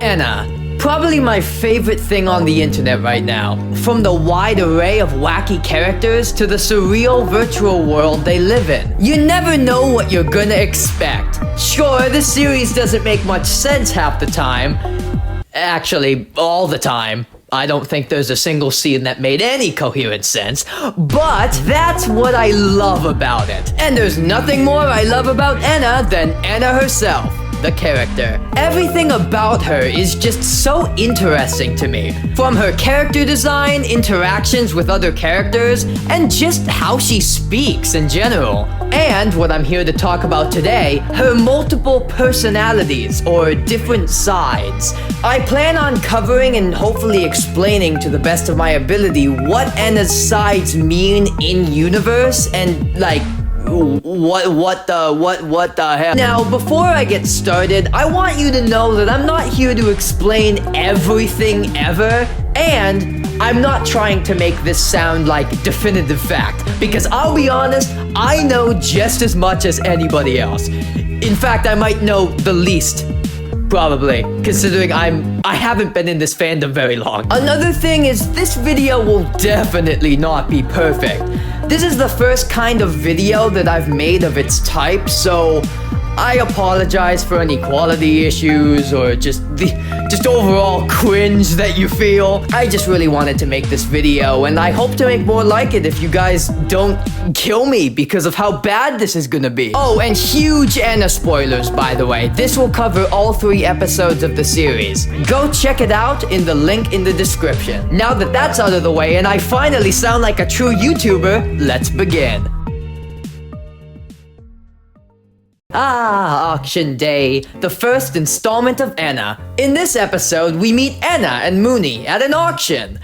ENA, probably my favorite thing on the internet right now. From the wide array of wacky characters to the surreal virtual world they live in. You never know what you're gonna expect. Sure, this series doesn't make much sense half the time. Actually, all the time. I don't think there's a single scene that made any coherent sense, but that's what I love about it. And there's nothing more I love about ENA than ENA herself, the character. Everything about her is just so interesting to me. From her character design, interactions with other characters, and just how she speaks in general. And what I'm here to talk about today, her multiple personalities, or different sides. I plan on covering and hopefully explaining to the best of my ability what ENA's sides mean in universe and like what the hell. Now, before I get started, I want you to know that I'm not here to explain everything ever, and I'm not trying to make this sound like definitive fact, because I'll be honest, I know just as much as anybody else. In fact, I might know the least. Probably, considering I haven't been in this fandom very long. Another thing is, this video will definitely not be perfect. This is the first kind of video that I've made of its type, so I apologize for any quality issues or just overall cringe that you feel. I just really wanted to make this video, and I hope to make more like it if you guys don't kill me because of how bad this is gonna be. Oh, and huge ENA spoilers, by the way. This will cover all 3 episodes of the series. Go check it out in the link in the description. Now that that's out of the way and I finally sound like a true YouTuber, let's begin. Auction Day, the first installment of ENA. In this episode, we meet ENA and Mooney at an auction.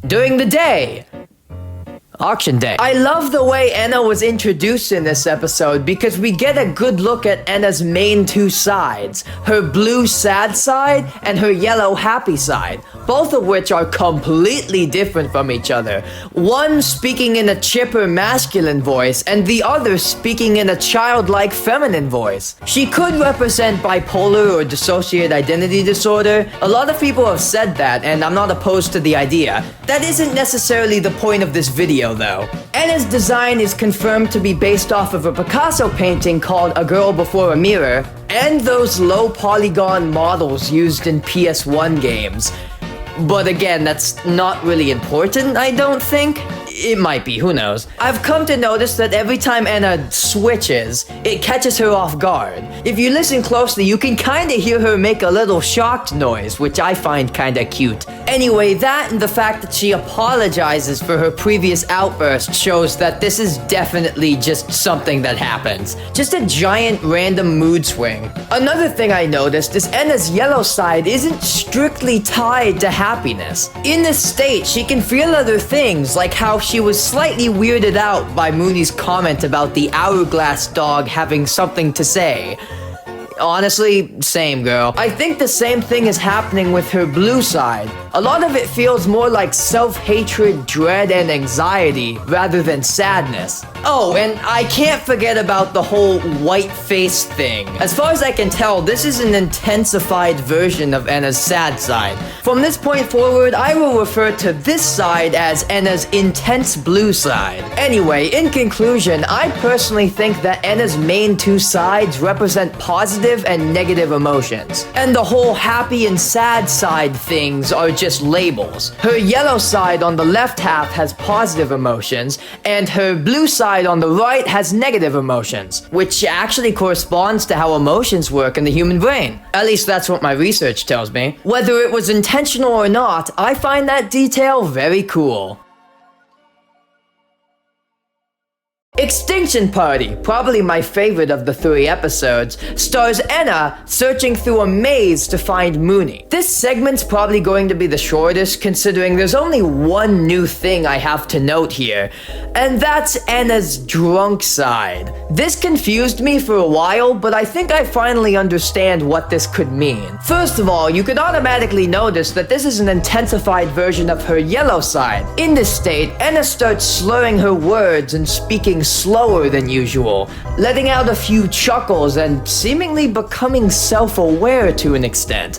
During the day. Auction Day. I love the way ENA was introduced in this episode because we get a good look at ENA's main 2 sides. Her blue sad side and her yellow happy side. Both of which are completely different from each other. One speaking in a chipper masculine voice and the other speaking in a childlike feminine voice. She could represent bipolar or dissociative identity disorder. A lot of people have said that, and I'm not opposed to the idea. That isn't necessarily the point of this video though. ENA's design is confirmed to be based off of a Picasso painting called A Girl Before a Mirror, and those low polygon models used in PS1 games. But again, that's not really important, I don't think. It might be, who knows. I've come to notice that every time ENA switches, it catches her off guard. If you listen closely, you can kinda hear her make a little shocked noise, which I find kinda cute. Anyway, that and the fact that she apologizes for her previous outburst shows that this is definitely just something that happens. Just a giant random mood swing. Another thing I noticed is ENA's yellow side isn't strictly tied to happiness. In this state, she can feel other things, like how she was slightly weirded out by Mooney's comment about the hourglass dog having something to say. Honestly, same girl. I think the same thing is happening with her blue side. A lot of it feels more like self-hatred, dread, and anxiety rather than sadness. Oh, and I can't forget about the whole white face thing. As far as I can tell, this is an intensified version of ENA's sad side. From this point forward, I will refer to this side as ENA's intense blue side. Anyway, in conclusion, I personally think that ENA's main 2 sides represent positive and negative emotions. And the whole happy and sad side things are just labels. Her yellow side on the left half has positive emotions, and her blue side on the right has negative emotions, which actually corresponds to how emotions work in the human brain. At least that's what my research tells me. Whether it was intentional or not, I find that detail very cool. Extinction Party, probably my favorite of the 3 episodes, stars ENA searching through a maze to find Mooney. This segment's probably going to be the shortest considering there's only one new thing I have to note here, and that's ENA's drunk side. This confused me for a while, but I think I finally understand what this could mean. First of all, you could automatically notice that this is an intensified version of her yellow side. In this state, ENA starts slurring her words and speaking slower than usual, letting out a few chuckles and seemingly becoming self-aware to an extent.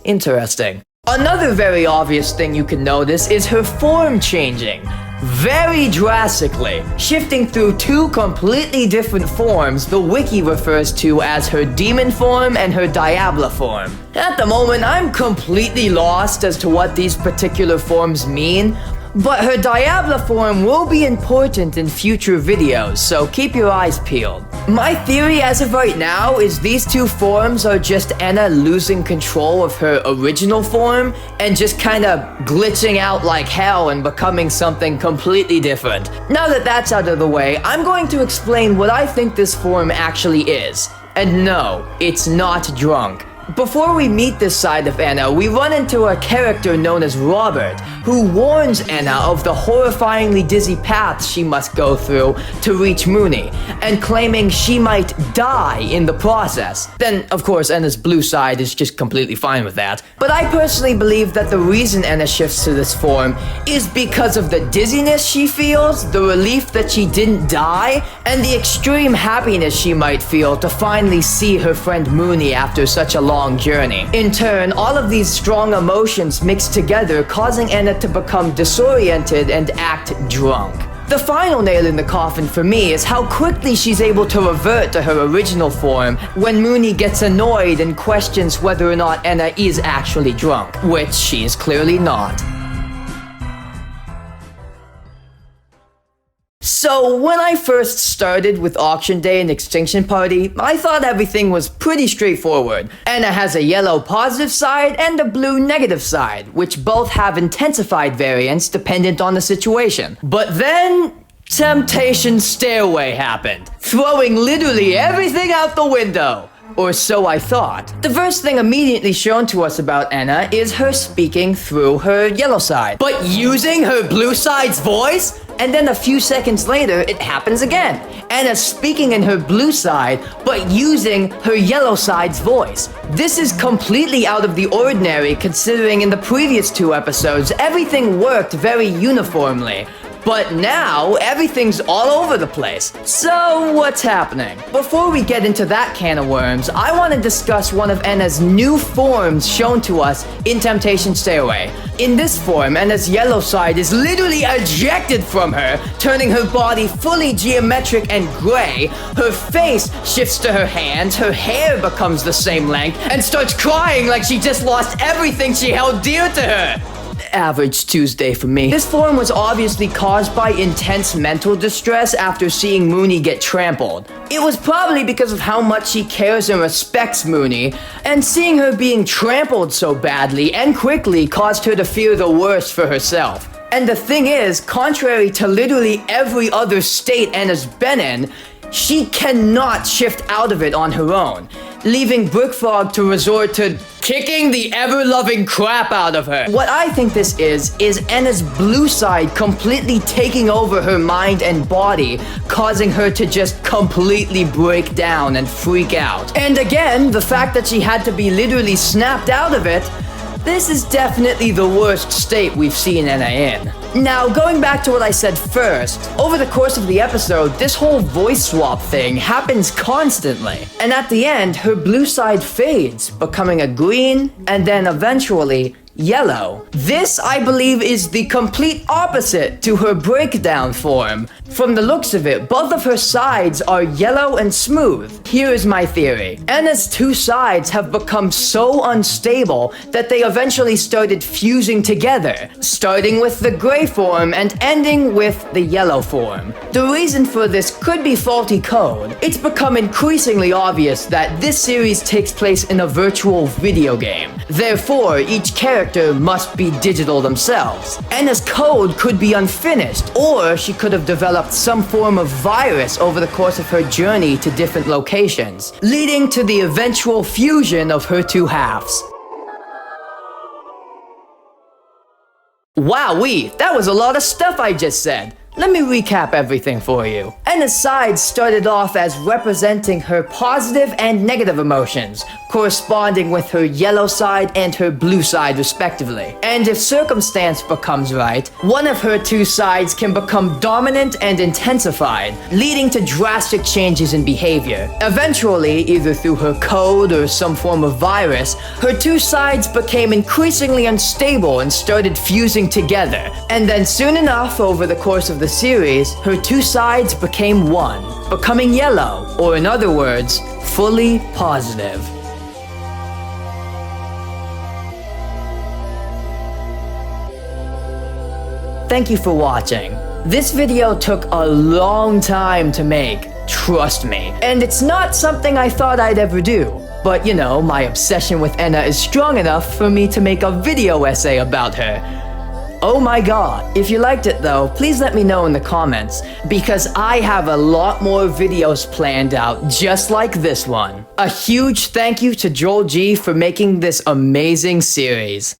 Interesting. Another very obvious thing you can notice is her form changing. Very drastically, shifting through two completely different forms the wiki refers to as her demon form and her Diabla form. At the moment, I'm completely lost as to what these particular forms mean, but her Diabla form will be important in future videos, so keep your eyes peeled. My theory as of right now is these two forms are just ENA losing control of her original form and just kinda glitching out like hell and becoming something completely different. Now that that's out of the way, I'm going to explain what I think this form actually is. And no, it's not drunk. Before we meet this side of ENA, we run into a character known as Robert, who warns ENA of the horrifyingly dizzy paths she must go through to reach Mooney, and claiming she might die in the process. Then, of course, ENA's blue side is just completely fine with that. But I personally believe that the reason ENA shifts to this form is because of the dizziness she feels, the relief that she didn't die, and the extreme happiness she might feel to finally see her friend Mooney after such a long journey. In turn, all of these strong emotions mix together, causing ENA to become disoriented and act drunk. The final nail in the coffin for me is how quickly she's able to revert to her original form when Mooney gets annoyed and questions whether or not ENA is actually drunk, which she is clearly not. So, when I first started with Auction Day and Extinction Party, I thought everything was pretty straightforward. ENA has a yellow positive side and a blue negative side, which both have intensified variants dependent on the situation. But then, Temptation Stairway happened, throwing literally everything out the window. Or so I thought. The first thing immediately shown to us about ENA is her speaking through her yellow side, but using her blue side's voice? And then a few seconds later, it happens again. ENA speaking in her blue side, but using her yellow side's voice. This is completely out of the ordinary considering in the previous two episodes, everything worked very uniformly. But now, everything's all over the place. So, what's happening? Before we get into that can of worms, I want to discuss one of ENA's new forms shown to us in Temptation Stairway. In this form, ENA's yellow side is literally ejected from her, turning her body fully geometric and gray. Her face shifts to her hands, her hair becomes the same length, and starts crying like she just lost everything she held dear to her. Average Tuesday for me. This form was obviously caused by intense mental distress after seeing Mooney get trampled. It was probably because of how much she cares and respects Mooney, and seeing her being trampled so badly and quickly caused her to fear the worst for herself. And the thing is, contrary to literally every other state ENA's been in, she cannot shift out of it on her own, leaving Brickfrog to resort to kicking the ever-loving crap out of her. What I think this is ENA's blue side completely taking over her mind and body, causing her to just completely break down and freak out. And again, the fact that she had to be literally snapped out of it, this is definitely the worst state we've seen ENA in. Now, going back to what I said first, over the course of the episode, this whole voice swap thing happens constantly. And at the end, her blue side fades, becoming a green, and then eventually yellow. This, I believe, is the complete opposite to her breakdown form. From the looks of it, both of her sides are yellow and smooth. Here is my theory. ENA's two sides have become so unstable that they eventually started fusing together, starting with the gray form and ending with the yellow form. The reason for this could be faulty code. It's become increasingly obvious that this series takes place in a virtual video game. Therefore, each character must be digital themselves. ENA's code could be unfinished, or she could have developed some form of virus over the course of her journey to different locations, leading to the eventual fusion of her two halves. Wowee, that was a lot of stuff I just said. Let me recap everything for you. Enna's sides started off as representing her positive and negative emotions, corresponding with her yellow side and her blue side respectively. And if circumstance becomes right, one of her two sides can become dominant and intensified, leading to drastic changes in behavior. Eventually, either through her code or some form of virus, her two sides became increasingly unstable and started fusing together. And then soon enough, over the course of the series, her two sides became one, becoming yellow, or in other words, fully positive. Thank you for watching. This video took a long time to make, trust me, and it's not something I thought I'd ever do. But you know, my obsession with ENA is strong enough for me to make a video essay about her. Oh my god. If you liked it though, please let me know in the comments, because I have a lot more videos planned out just like this one. A huge thank you to Joel G for making this amazing series.